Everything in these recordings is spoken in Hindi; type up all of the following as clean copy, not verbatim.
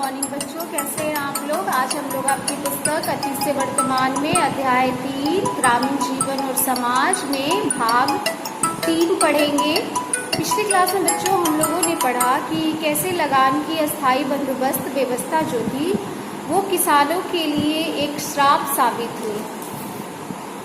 मॉर्निंग बच्चों, कैसे हैं आप लोग। आज हम लोग आपकी पुस्तक अतीत से वर्तमान में अध्याय 3 ग्रामीण जीवन और समाज में भाग 3 पढ़ेंगे। पिछली क्लास में बच्चों हम लोगों ने पढ़ा कि कैसे लगान की अस्थायी बंदोबस्त व्यवस्था जो थी वो किसानों के लिए एक श्राप साबित हुई।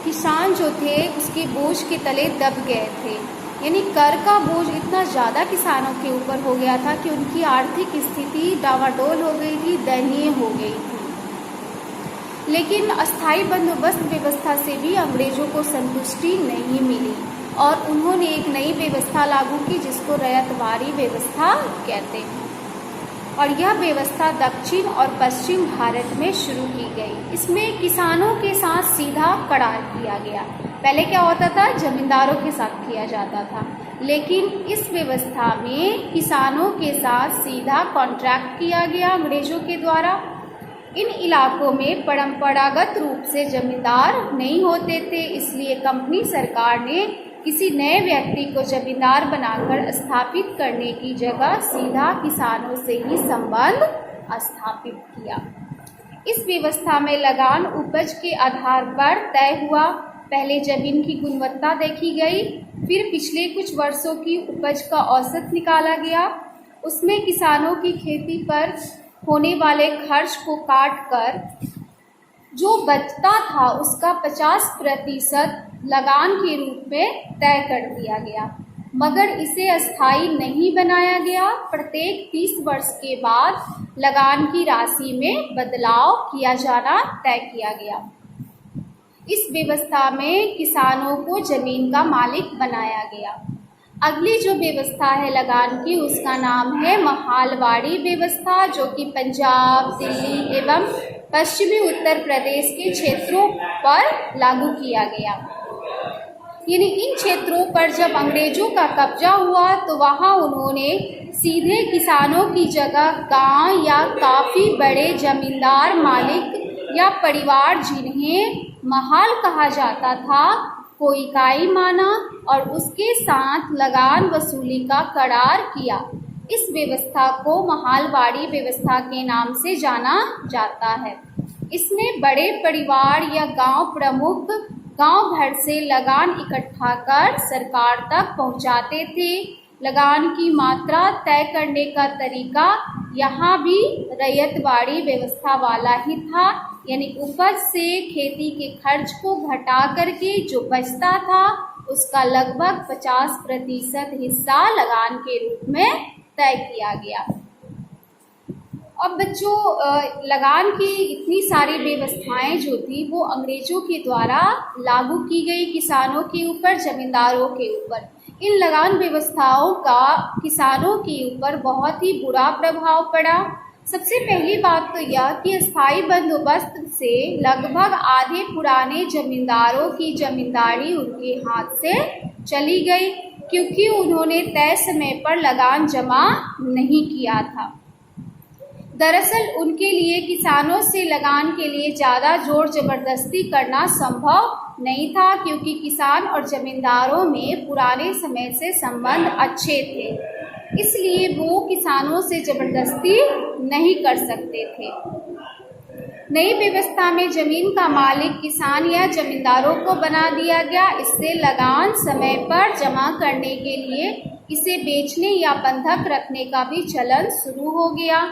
किसान जो थे उसके बोझ के तले दब गए थे, यानी कर का बोझ इतना ज़्यादा किसानों के ऊपर हो गया था कि उनकी आर्थिक स्थिति डावाडोल हो गई थी, दयनीय हो गई थी। लेकिन अस्थायी बंदोबस्त व्यवस्था से भी अंग्रेजों को संतुष्टि नहीं मिली और उन्होंने एक नई व्यवस्था लागू की जिसको रैयतवारी व्यवस्था कहते हैं। और यह व्यवस्था दक्षिण और पश्चिम भारत में शुरू की गई। इसमें किसानों के साथ सीधा करार किया गया। पहले क्या होता था, जमींदारों के साथ किया जाता था, लेकिन इस व्यवस्था में किसानों के साथ सीधा कॉन्ट्रैक्ट किया गया अंग्रेजों के द्वारा। इन इलाकों में परंपरागत रूप से जमींदार नहीं होते थे, इसलिए कंपनी सरकार ने किसी नए व्यक्ति को जमींदार बनाकर स्थापित करने की जगह सीधा किसानों से ही संबंध स्थापित किया। इस व्यवस्था में लगान उपज के आधार पर तय हुआ। पहले जमीन की गुणवत्ता देखी गई, फिर पिछले कुछ वर्षों की उपज का औसत निकाला गया। उसमें किसानों की खेती पर होने वाले खर्च को काट कर जो बचता था उसका 50% लगान के रूप में तय कर दिया गया, मगर इसे अस्थायी नहीं बनाया गया। प्रत्येक 30 वर्ष के बाद लगान की राशि में बदलाव किया जाना तय किया गया। इस व्यवस्था में किसानों को जमीन का मालिक बनाया गया। अगली जो व्यवस्था है लगान की, उसका नाम है महालवाड़ी व्यवस्था, जो कि पंजाब, दिल्ली एवं पश्चिमी उत्तर प्रदेश के क्षेत्रों पर लागू किया गया। यानी इन क्षेत्रों पर जब अंग्रेजों का कब्जा हुआ तो वहां उन्होंने सीधे किसानों की जगह गांव या काफी बड़े जमींदार मालिक या परिवार जिन्हें महाल कहा जाता था को इकाई माना और उसके साथ लगान वसूली का करार किया। इस व्यवस्था को महालवाड़ी व्यवस्था के नाम से जाना जाता है। इसमें बड़े परिवार या गांव प्रमुख गांव भर से लगान इकट्ठा कर सरकार तक पहुंचाते थे। लगान की मात्रा तय करने का तरीका यहाँ भी रैयतवाड़ी व्यवस्था वाला ही था, यानी उपज से खेती के खर्च को घटा करके जो बचता था उसका लगभग 50% हिस्सा लगान के रूप में तय किया गया। अब बच्चों, लगान की इतनी सारी व्यवस्थाएं जो थी वो अंग्रेजों के द्वारा लागू की गई किसानों के ऊपर, जमींदारों के ऊपर। इन लगान व्यवस्थाओं का किसानों के ऊपर बहुत ही बुरा प्रभाव पड़ा। सबसे पहली बात तो यह कि अस्थायी बंदोबस्त से लगभग आधे पुराने जमींदारों की जमींदारी उनके हाथ से चली गई, क्योंकि उन्होंने तय समय पर लगान जमा नहीं किया था। दरअसल उनके लिए किसानों से लगान के लिए ज़्यादा जोर जबरदस्ती करना संभव नहीं था, क्योंकि किसान और जमींदारों में पुराने समय से संबंध अच्छे थे, इसलिए वो किसानों से जबरदस्ती नहीं कर सकते थे। नई व्यवस्था में जमीन का मालिक किसान या जमींदारों को बना दिया गया। इससे लगान समय पर जमा करने के लिए इसे बेचने या बंधक रखने का भी चलन शुरू हो गया,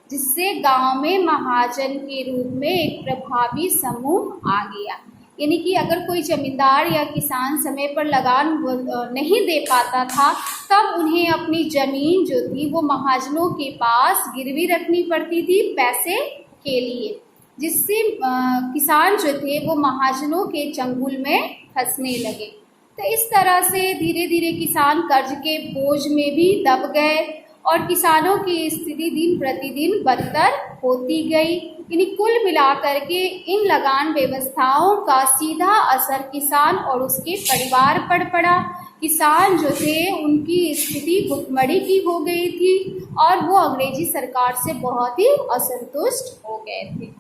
जिससे गांव में महाजन के रूप में एक प्रभावी समूह आ गया। यानी कि अगर कोई जमींदार या किसान समय पर लगान नहीं दे पाता था तब उन्हें अपनी ज़मीन जो थी वो महाजनों के पास गिरवी रखनी पड़ती थी पैसे के लिए, जिससे किसान जो थे वो महाजनों के चंगुल में फंसने लगे। तो इस तरह से धीरे धीरे किसान कर्ज के बोझ में भी दब गए और किसानों की स्थिति दिन प्रतिदिन बदतर होती गई। यानी कुल मिलाकर के इन लगान व्यवस्थाओं का सीधा असर किसान और उसके परिवार पर पड़ा। किसान जो थे उनकी स्थिति भुखमरी की हो गई थी और वो अंग्रेजी सरकार से बहुत ही असंतुष्ट हो गए थे।